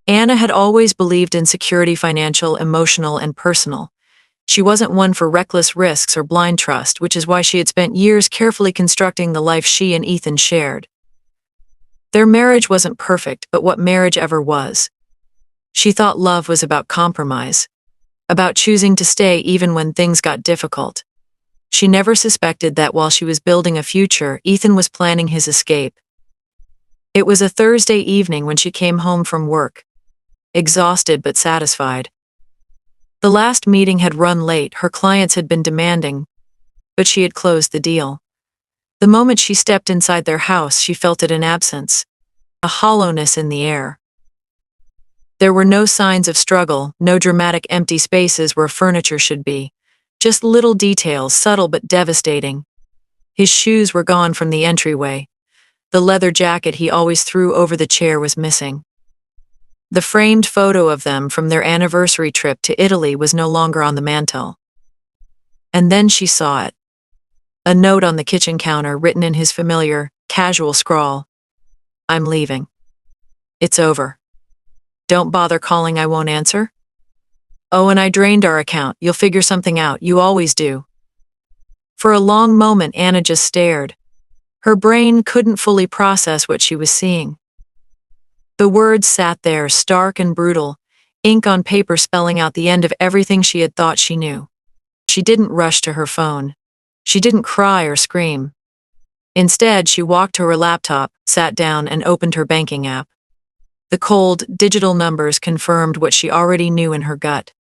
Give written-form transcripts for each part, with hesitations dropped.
Anna had always believed in security, financial, emotional, and personal. She wasn't one for reckless risks or blind trust, which is why she had spent years carefully constructing the life she and Ethan shared. Their marriage wasn't perfect, but what marriage ever was? She thought love was about compromise, about choosing to stay even when things got difficult. She never suspected that while she was building a future, Ethan was planning his escape. It was a Thursday evening when she came home from work, exhausted but satisfied. The last meeting had run late, her clients had been demanding, but she had closed the deal. The moment she stepped inside their house, she felt it in absence, a hollowness in the air. There were no signs of struggle, no dramatic empty spaces where furniture should be, just little details, subtle but devastating. His shoes were gone from the entryway. The leather jacket he always threw over the chair was missing. The framed photo of them from their anniversary trip to Italy was no longer on the mantel. And then she saw it. A note on the kitchen counter written in his familiar, casual scrawl. "I'm leaving. It's over. Don't bother calling, I won't answer. Oh, and I drained our account. You'll figure something out, you always do." For a long moment, Anna just stared. Her brain couldn't fully process what she was seeing. The words sat there, stark and brutal, ink on paper spelling out the end of everything she had thought she knew. She didn't rush to her phone. She didn't cry or scream. Instead, she walked to her laptop, sat down, and opened her banking app. The cold, digital numbers confirmed what she already knew in her gut.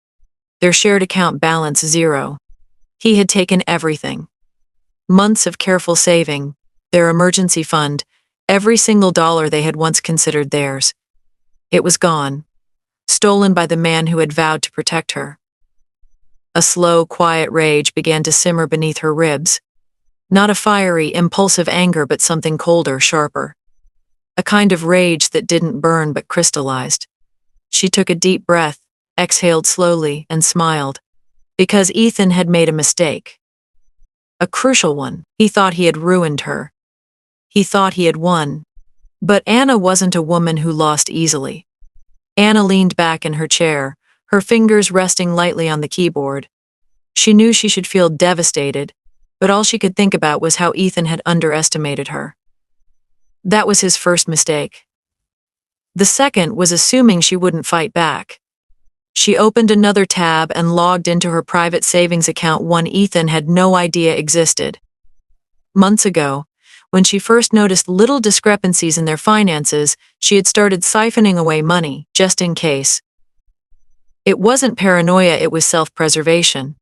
Their shared account balance zero. He had taken everything. Months of careful saving, their emergency fund, every single dollar they had once considered theirs. It was gone, stolen by the man who had vowed to protect her. A slow, quiet rage began to simmer beneath her ribs. Not a fiery, impulsive anger, but something colder, sharper. A kind of rage that didn't burn but crystallized. She took a deep breath, exhaled slowly, and smiled. Because Ethan had made a mistake. A crucial one. He thought he had ruined her. He thought he had won. But Anna wasn't a woman who lost easily. Anna leaned back in her chair, her fingers resting lightly on the keyboard. She knew she should feel devastated, but all she could think about was how Ethan had underestimated her. That was his first mistake. The second was assuming she wouldn't fight back. She opened another tab and logged into her private savings account, one Ethan had no idea existed. Months ago, when she first noticed little discrepancies in their finances, she had started siphoning away money, just in case. It wasn't paranoia, it was self-preservation.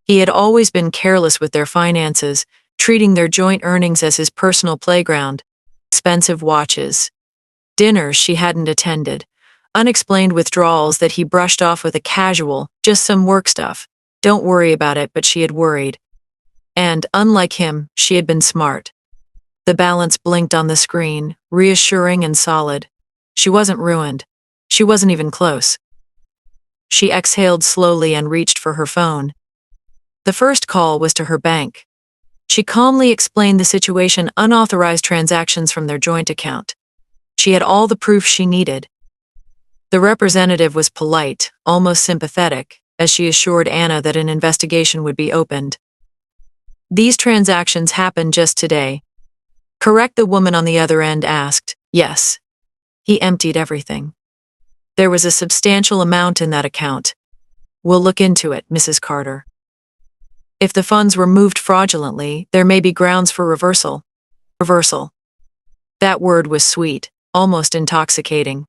He had always been careless with their finances, treating their joint earnings as his personal playground. Expensive watches, dinners she hadn't attended, unexplained withdrawals that he brushed off with a casual, just some work stuff. Don't worry about it, but she had worried. And, unlike him, she had been smart. The balance blinked on the screen, reassuring and solid. She wasn't ruined. She wasn't even close. She exhaled slowly and reached for her phone. The first call was to her bank. She calmly explained the situation, unauthorized transactions from their joint account. She had all the proof she needed. The representative was polite, almost sympathetic, as she assured Anna that an investigation would be opened. "These transactions happened just today." "Correct?" the woman on the other end asked. "Yes." He emptied everything. "There was a substantial amount in that account. We'll look into it, Mrs. Carter. If the funds were moved fraudulently, there may be grounds for reversal." Reversal. That word was sweet, almost intoxicating.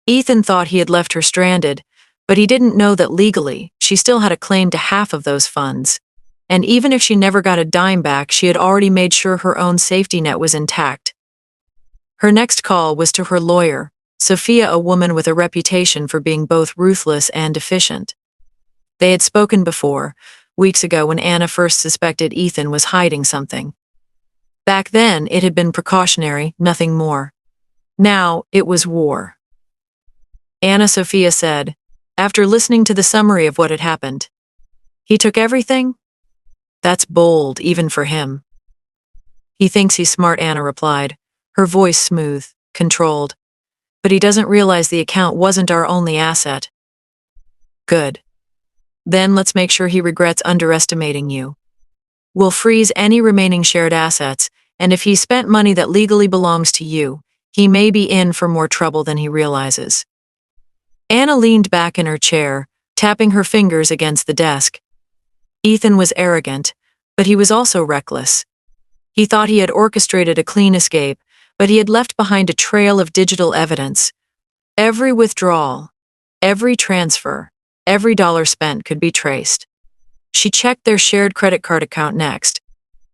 Ethan thought he had left her stranded, but he didn't know that legally, she still had a claim to half of those funds. And even if she never got a dime back, she had already made sure her own safety net was intact. Her next call was to her lawyer, Sophia, a woman with a reputation for being both ruthless and efficient. They had spoken before, weeks ago when Anna first suspected Ethan was hiding something. Back then, it had been precautionary, nothing more. Now, it was war. Anna, Sophia said, after listening to the summary of what had happened. "He took everything? That's bold, even for him." "He thinks he's smart," Anna replied, her voice smooth, controlled. But he doesn't realize the account wasn't our only asset. Good. Then let's make sure he regrets underestimating you. We'll freeze any remaining shared assets, and if he spent money that legally belongs to you, he may be in for more trouble than he realizes. Anna leaned back in her chair, tapping her fingers against the desk. Ethan was arrogant, but he was also reckless. He thought he had orchestrated a clean escape, but he had left behind a trail of digital evidence. Every withdrawal, every transfer, every dollar spent could be traced. She checked their shared credit card account next.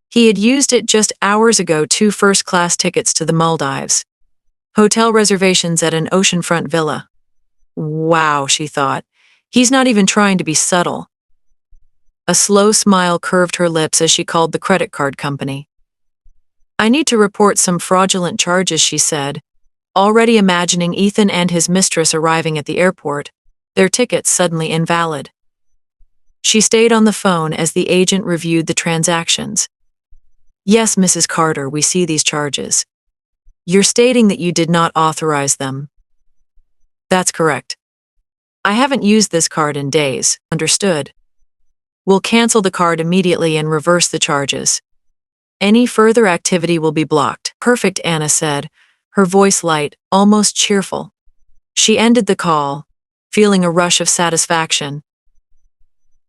He had used it just hours ago, 2 first-class tickets to the Maldives. Hotel reservations at an oceanfront villa. Wow, she thought. He's not even trying to be subtle. A slow smile curved her lips as she called the credit card company. I need to report some fraudulent charges, she said, already imagining Ethan and his mistress arriving at the airport, their tickets suddenly invalid. She stayed on the phone as the agent reviewed the transactions. Yes, Mrs. Carter, we see these charges. You're stating that you did not authorize them. That's correct. I haven't used this card in days, understood. We'll cancel the card immediately and reverse the charges. Any further activity will be blocked. Perfect, Anna said, her voice light, almost cheerful. She ended the call, feeling a rush of satisfaction.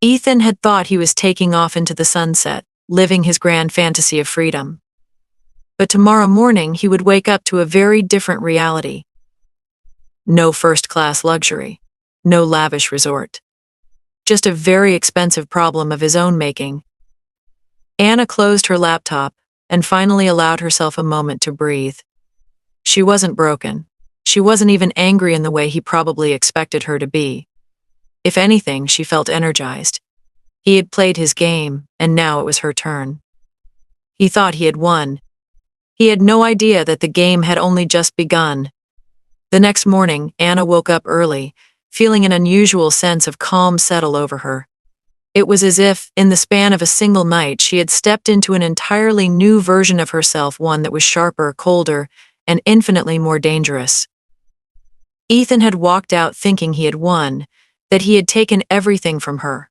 Ethan had thought he was taking off into the sunset, living his grand fantasy of freedom. But tomorrow morning he would wake up to a very different reality. No first-class luxury, no lavish resort. Just a very expensive problem of his own making. Anna closed her laptop and finally allowed herself a moment to breathe. She wasn't broken. She wasn't even angry in the way he probably expected her to be. If anything, she felt energized. He had played his game, and now it was her turn. He thought he had won. He had no idea that the game had only just begun. The next morning, Anna woke up early, feeling an unusual sense of calm settle over her. It was as if, in the span of a single night, she had stepped into an entirely new version of herself, one that was sharper, colder, and infinitely more dangerous. Ethan had walked out thinking he had won, that he had taken everything from her.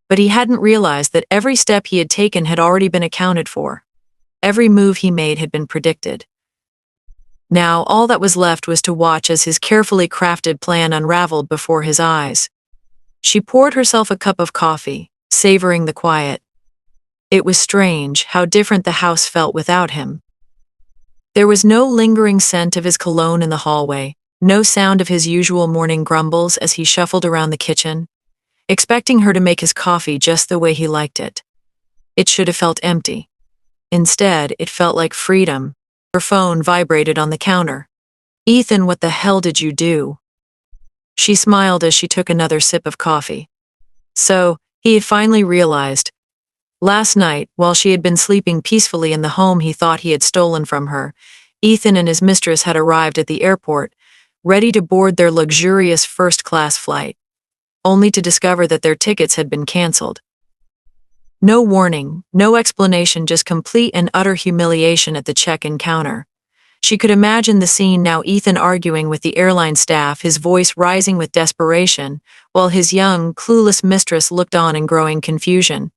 But he hadn't realized that every step he had taken had already been accounted for. Every move he made had been predicted. Now, all that was left was to watch as his carefully crafted plan unraveled before his eyes. She poured herself a cup of coffee, savoring the quiet. It was strange how different the house felt without him. There was no lingering scent of his cologne in the hallway, no sound of his usual morning grumbles as he shuffled around the kitchen, expecting her to make his coffee just the way he liked it. It should have felt empty. Instead, it felt like freedom. Her phone vibrated on the counter. Ethan, what the hell did you do? She smiled as she took another sip of coffee. So, he had finally realized. Last night, while she had been sleeping peacefully in the home he thought he had stolen from her, Ethan and his mistress had arrived at the airport, ready to board their luxurious first-class flight, only to discover that their tickets had been canceled. No warning, no explanation, just complete and utter humiliation at the check-in counter. She could imagine the scene now, Ethan arguing with the airline staff, his voice rising with desperation, while his young, clueless mistress looked on in growing confusion.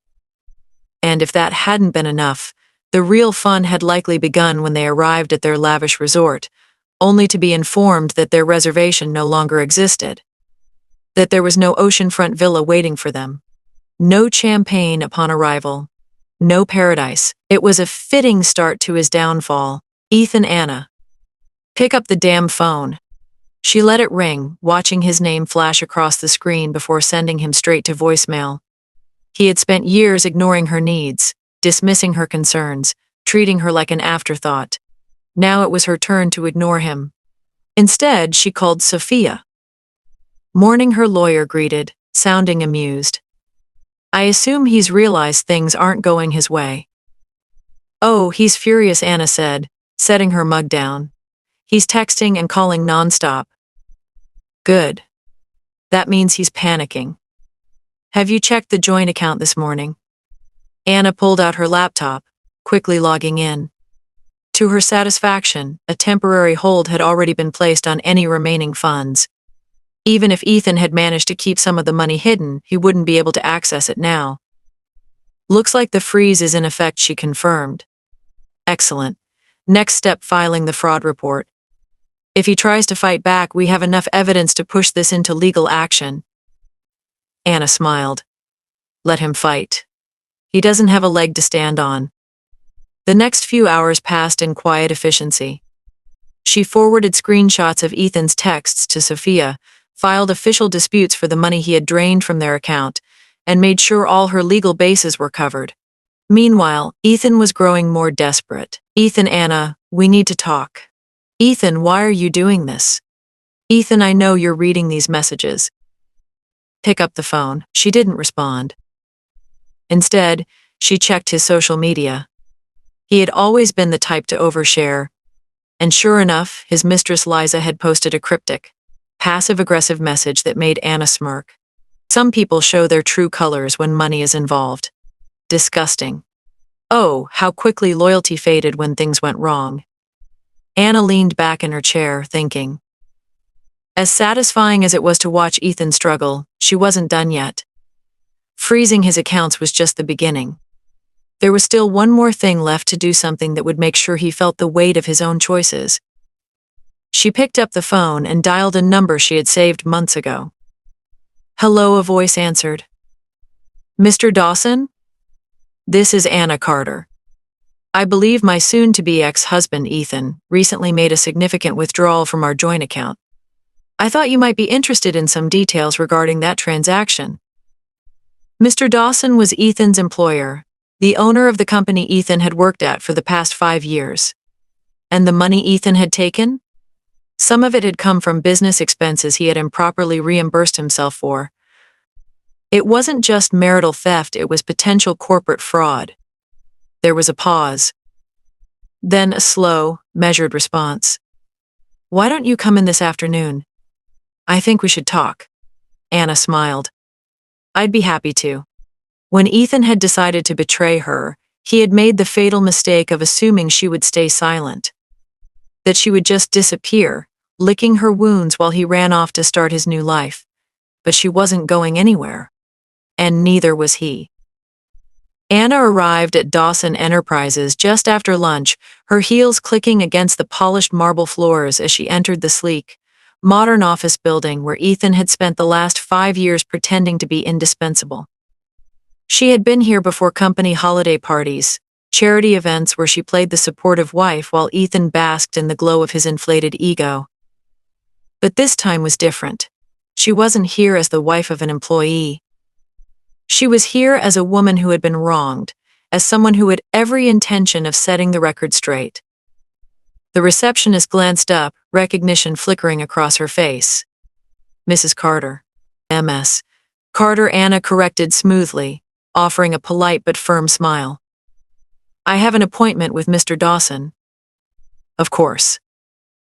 And if that hadn't been enough, the real fun had likely begun when they arrived at their lavish resort, only to be informed that their reservation no longer existed. That there was no oceanfront villa waiting for them. No champagne upon arrival. No paradise. It was a fitting start to his downfall. Ethan, Anna. Pick up the damn phone. She let it ring, watching his name flash across the screen before sending him straight to voicemail. He had spent years ignoring her needs, dismissing her concerns, treating her like an afterthought. Now it was her turn to ignore him. Instead, she called Sophia. Morning, her lawyer greeted, sounding amused. I assume he's realized things aren't going his way. Oh, he's furious, Anna said, setting her mug down. He's texting and calling nonstop. Good. That means he's panicking. Have you checked the joint account this morning? Anna pulled out her laptop, quickly logging in. To her satisfaction, a temporary hold had already been placed on any remaining funds. Even if Ethan had managed to keep some of the money hidden, he wouldn't be able to access it now. Looks like the freeze is in effect, she confirmed. Excellent. Next step, filing the fraud report. If he tries to fight back, we have enough evidence to push this into legal action. Anna smiled. Let him fight. He doesn't have a leg to stand on. The next few hours passed in quiet efficiency. She forwarded screenshots of Ethan's texts to Sophia, filed official disputes for the money he had drained from their account, and made sure all her legal bases were covered. Meanwhile, Ethan was growing more desperate. Ethan, Anna, we need to talk. Ethan, why are you doing this? Ethan, I know you're reading these messages. Pick up the phone. She didn't respond. Instead, she checked his social media. He had always been the type to overshare, and sure enough, his mistress Liza had posted a cryptic, passive-aggressive message that made Anna smirk. Some people show their true colors when money is involved. Disgusting. Oh, how quickly loyalty faded when things went wrong. Anna leaned back in her chair, thinking. As satisfying as it was to watch Ethan struggle, she wasn't done yet. Freezing his accounts was just the beginning. There was still one more thing left, to do something that would make sure he felt the weight of his own choices. She picked up the phone and dialed a number she had saved months ago. Hello, a voice answered. Mr. Dawson? This is Anna Carter. I believe my soon-to-be ex-husband, Ethan, recently made a significant withdrawal from our joint account. I thought you might be interested in some details regarding that transaction. Mr. Dawson was Ethan's employer, the owner of the company Ethan had worked at for the past 5 years. And the money Ethan had taken? Some of it had come from business expenses he had improperly reimbursed himself for. It wasn't just marital theft, it was potential corporate fraud. There was a pause. Then a slow, measured response. Why don't you come in this afternoon? I think we should talk. Anna smiled. I'd be happy to. When Ethan had decided to betray her, he had made the fatal mistake of assuming she would stay silent. That she would just disappear, licking her wounds while he ran off to start his new life. But she wasn't going anywhere. And neither was he. Anna arrived at Dawson Enterprises just after lunch, her heels clicking against the polished marble floors as she entered the sleek, modern office building where Ethan had spent the last 5 years pretending to be indispensable. She had been here before company holiday parties, charity events where she played the supportive wife while Ethan basked in the glow of his inflated ego. But this time was different. She wasn't here as the wife of an employee. She was here as a woman who had been wronged, as someone who had every intention of setting the record straight. The receptionist glanced up, recognition flickering across her face. Mrs. Carter. MS. Carter, Anna corrected smoothly, offering a polite but firm smile. I have an appointment with Mr. Dawson. Of course.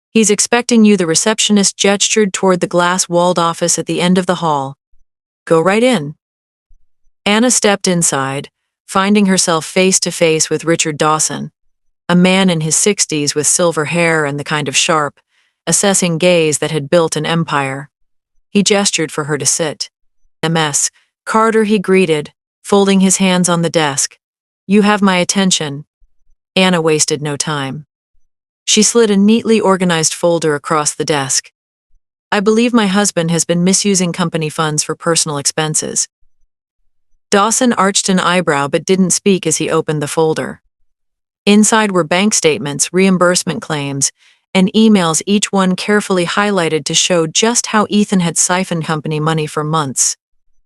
He's expecting you. The receptionist gestured toward the glass-walled office at the end of the hall. Go right in. Anna stepped inside, finding herself face to face with Richard Dawson, a man in his 60s with silver hair and the kind of sharp, assessing gaze that had built an empire. He gestured for her to sit. MS. Carter, he greeted, folding his hands on the desk. You have my attention. Anna wasted no time. She slid a neatly organized folder across the desk. I believe my husband has been misusing company funds for personal expenses. Dawson arched an eyebrow but didn't speak as he opened the folder. Inside were bank statements, reimbursement claims, and emails, each one carefully highlighted to show just how Ethan had siphoned company money for months.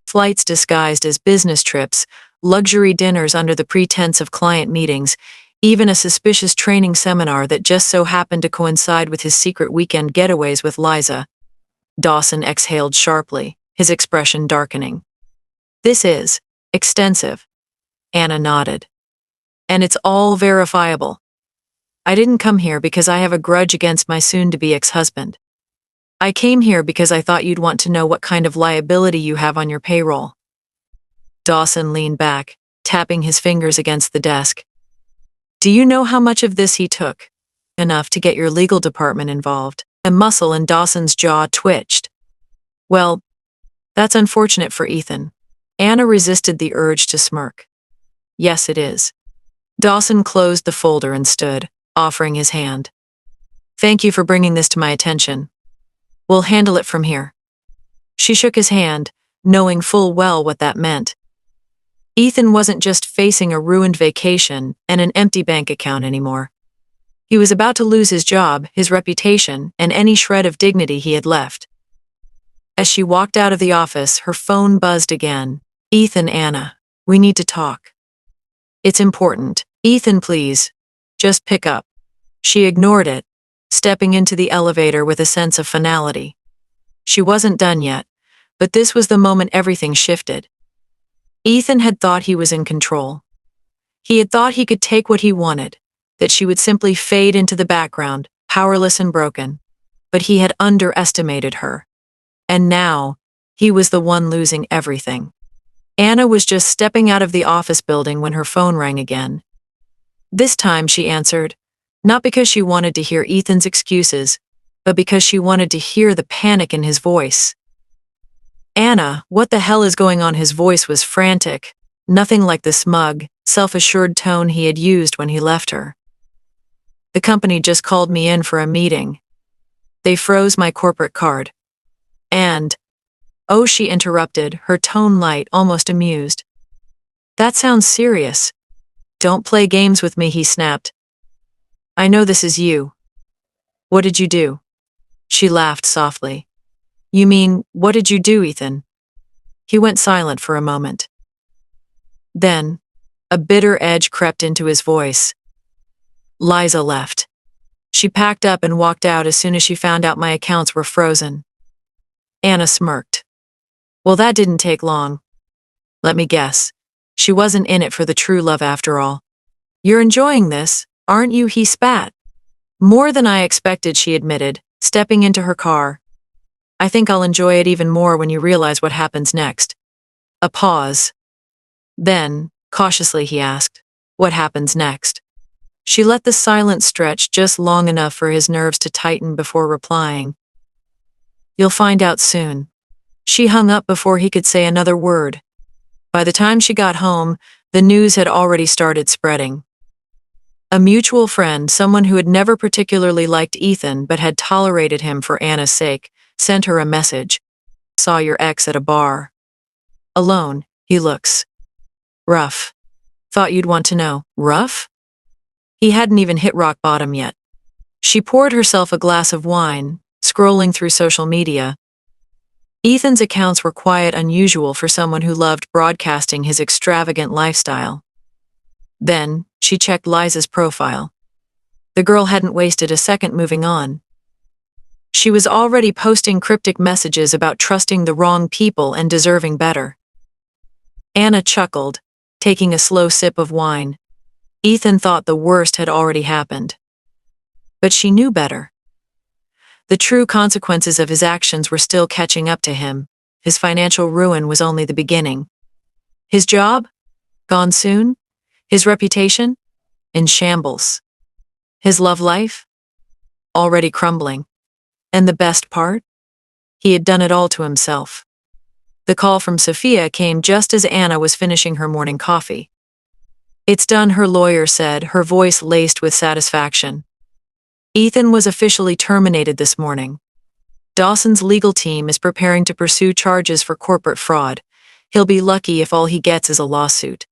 Flights disguised as business trips, luxury dinners under the pretense of client meetings, even a suspicious training seminar that just so happened to coincide with his secret weekend getaways with Liza. Dawson exhaled sharply, his expression darkening. This is extensive. Anna nodded. And it's all verifiable. I didn't come here because I have a grudge against my soon-to-be ex-husband. I came here because I thought you'd want to know what kind of liability you have on your payroll. Dawson leaned back, tapping his fingers against the desk. Do you know how much of this he took? Enough to get your legal department involved. A muscle in Dawson's jaw twitched. Well, that's unfortunate for Ethan. Anna resisted the urge to smirk. Yes, it is. Dawson closed the folder and stood, offering his hand. Thank you for bringing this to my attention. We'll handle it from here. She shook his hand, knowing full well what that meant. Ethan wasn't just facing a ruined vacation and an empty bank account anymore. He was about to lose his job, his reputation, and any shred of dignity he had left. As she walked out of the office, her phone buzzed again. Ethan, Anna, we need to talk. It's important. Ethan, please. Just pick up. She ignored it, stepping into the elevator with a sense of finality. She wasn't done yet, but this was the moment everything shifted. Ethan had thought he was in control. He had thought he could take what he wanted, that she would simply fade into the background, powerless and broken. But he had underestimated her. And now, he was the one losing everything. Anna was just stepping out of the office building when her phone rang again. This time she answered, not because she wanted to hear Ethan's excuses, but because she wanted to hear the panic in his voice. Anna, what the hell is going on? His voice was frantic, nothing like the smug, self-assured tone he had used when he left her. The company just called me in for a meeting. They froze my corporate card. And, oh, she interrupted, her tone light, almost amused. That sounds serious. Don't play games with me, he snapped. I know this is you. What did you do? She laughed softly. You mean, what did you do, Ethan? He went silent for a moment. Then, a bitter edge crept into his voice. Liza left. She packed up and walked out as soon as she found out my accounts were frozen. Anna smirked. Well, that didn't take long. Let me guess. She wasn't in it for the true love after all. You're enjoying this, aren't you? He spat. More than I expected, she admitted, stepping into her car. I think I'll enjoy it even more when you realize what happens next. A pause. Then, cautiously, he asked, what happens next? She let the silence stretch just long enough for his nerves to tighten before replying. You'll find out soon. She hung up before he could say another word. By the time she got home, the news had already started spreading. A mutual friend, someone who had never particularly liked Ethan but had tolerated him for Anna's sake, sent her a message. Saw your ex at a bar. Alone, he looks rough. Thought you'd want to know. Rough? He hadn't even hit rock bottom yet. She poured herself a glass of wine, scrolling through social media. Ethan's accounts were quiet, unusual for someone who loved broadcasting his extravagant lifestyle. Then, she checked Liza's profile. The girl hadn't wasted a second moving on. She was already posting cryptic messages about trusting the wrong people and deserving better. Anna chuckled, taking a slow sip of wine. Ethan thought the worst had already happened. But she knew better. The true consequences of his actions were still catching up to him. His financial ruin was only the beginning. His job? Gone soon? His reputation? In shambles. His love life? Already crumbling. And the best part? He had done it all to himself. The call from Sophia came just as Anna was finishing her morning coffee. It's done, her lawyer said, her voice laced with satisfaction. Ethan was officially terminated this morning. Dawson's legal team is preparing to pursue charges for corporate fraud. He'll be lucky if all he gets is a lawsuit.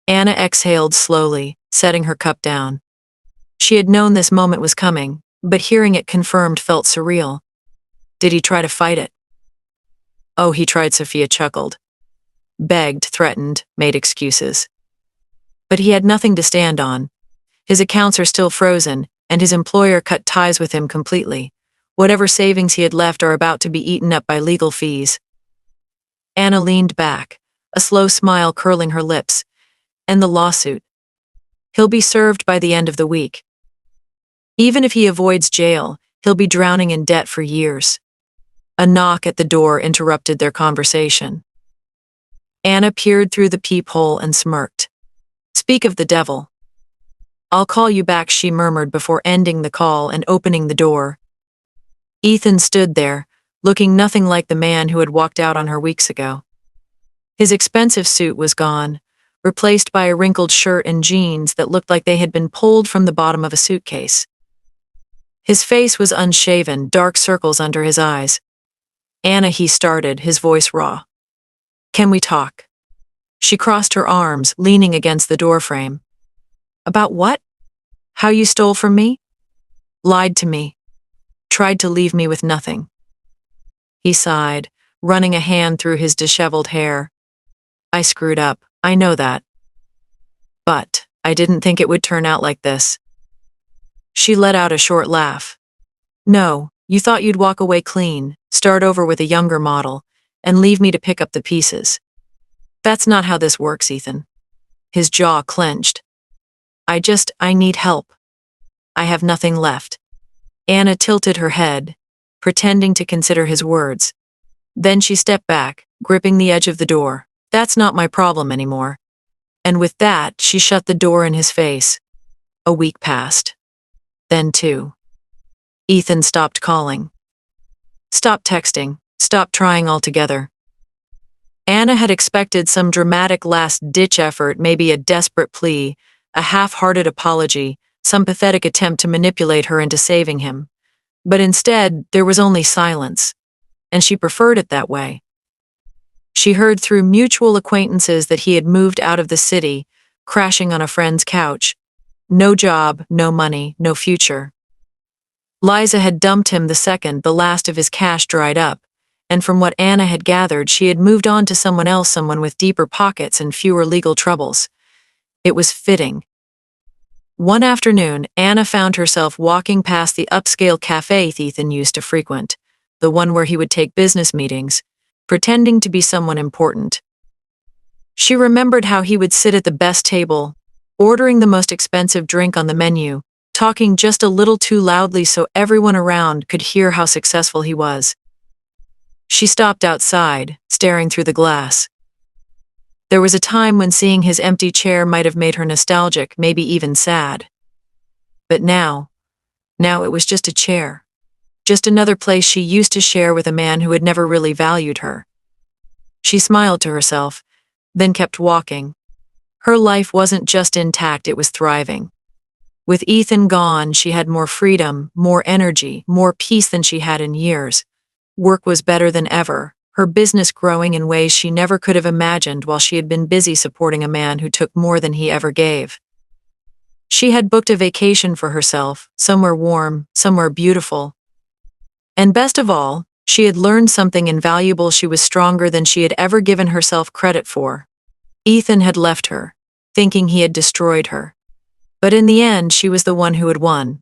Anna exhaled slowly, setting her cup down. She had known this moment was coming, but hearing it confirmed felt surreal. Did he try to fight it? Oh, he tried, Sophia chuckled. Begged, threatened, made excuses. But he had nothing to stand on. His accounts are still frozen, and his employer cut ties with him completely. Whatever savings he had left are about to be eaten up by legal fees. Anna leaned back, a slow smile curling her lips. And the lawsuit. He'll be served by the end of the week. Even if he avoids jail, he'll be drowning in debt for years. A knock at the door interrupted their conversation. Anna peered through the peephole and smirked. Speak of the devil. I'll call you back, she murmured before ending the call and opening the door. Ethan stood there, looking nothing like the man who had walked out on her weeks ago. His expensive suit was gone, replaced by a wrinkled shirt and jeans that looked like they had been pulled from the bottom of a suitcase. His face was unshaven, dark circles under his eyes. "Anna," he started, his voice raw. "Can we talk?" She crossed her arms, leaning against the doorframe. "About what? How you stole from me? Lied to me. Tried to leave me with nothing." He sighed, running a hand through his disheveled hair. "I screwed up, I know that. But I didn't think it would turn out like this." She let out a short laugh. "No, you thought you'd walk away clean, start over with a younger model, and leave me to pick up the pieces. That's not how this works, Ethan." His jaw clenched. I need help. I have nothing left." Anna tilted her head, pretending to consider his words. Then she stepped back, gripping the edge of the door. "That's not my problem anymore." And with that, she shut the door in his face. A week passed. Then 2. Ethan stopped calling. Stopped texting, stopped trying altogether. Anna had expected some dramatic last-ditch effort, maybe a desperate plea, a half-hearted apology, some pathetic attempt to manipulate her into saving him. But instead, there was only silence, and she preferred it that way. She heard through mutual acquaintances that he had moved out of the city, crashing on a friend's couch. No job, no money, no future. Liza had dumped him the second the last of his cash dried up, and from what Anna had gathered, she had moved on to someone else, someone with deeper pockets and fewer legal troubles. It was fitting. One afternoon, Anna found herself walking past the upscale cafe Ethan used to frequent, the one where he would take business meetings, pretending to be someone important. She remembered how he would sit at the best table, ordering the most expensive drink on the menu, talking just a little too loudly so everyone around could hear how successful he was. She stopped outside, staring through the glass. There was a time when seeing his empty chair might have made her nostalgic, maybe even sad. But now it was just a chair. Just another place she used to share with a man who had never really valued her. She smiled to herself, then kept walking. Her life wasn't just intact, it was thriving. With Ethan gone, she had more freedom, more energy, more peace than she had in years. Work was better than ever, her business growing in ways she never could have imagined while she had been busy supporting a man who took more than he ever gave. She had booked a vacation for herself, somewhere warm, somewhere beautiful. And best of all, she had learned something invaluable. She was stronger than she had ever given herself credit for. Ethan had left her, thinking he had destroyed her. But in the end, she was the one who had won.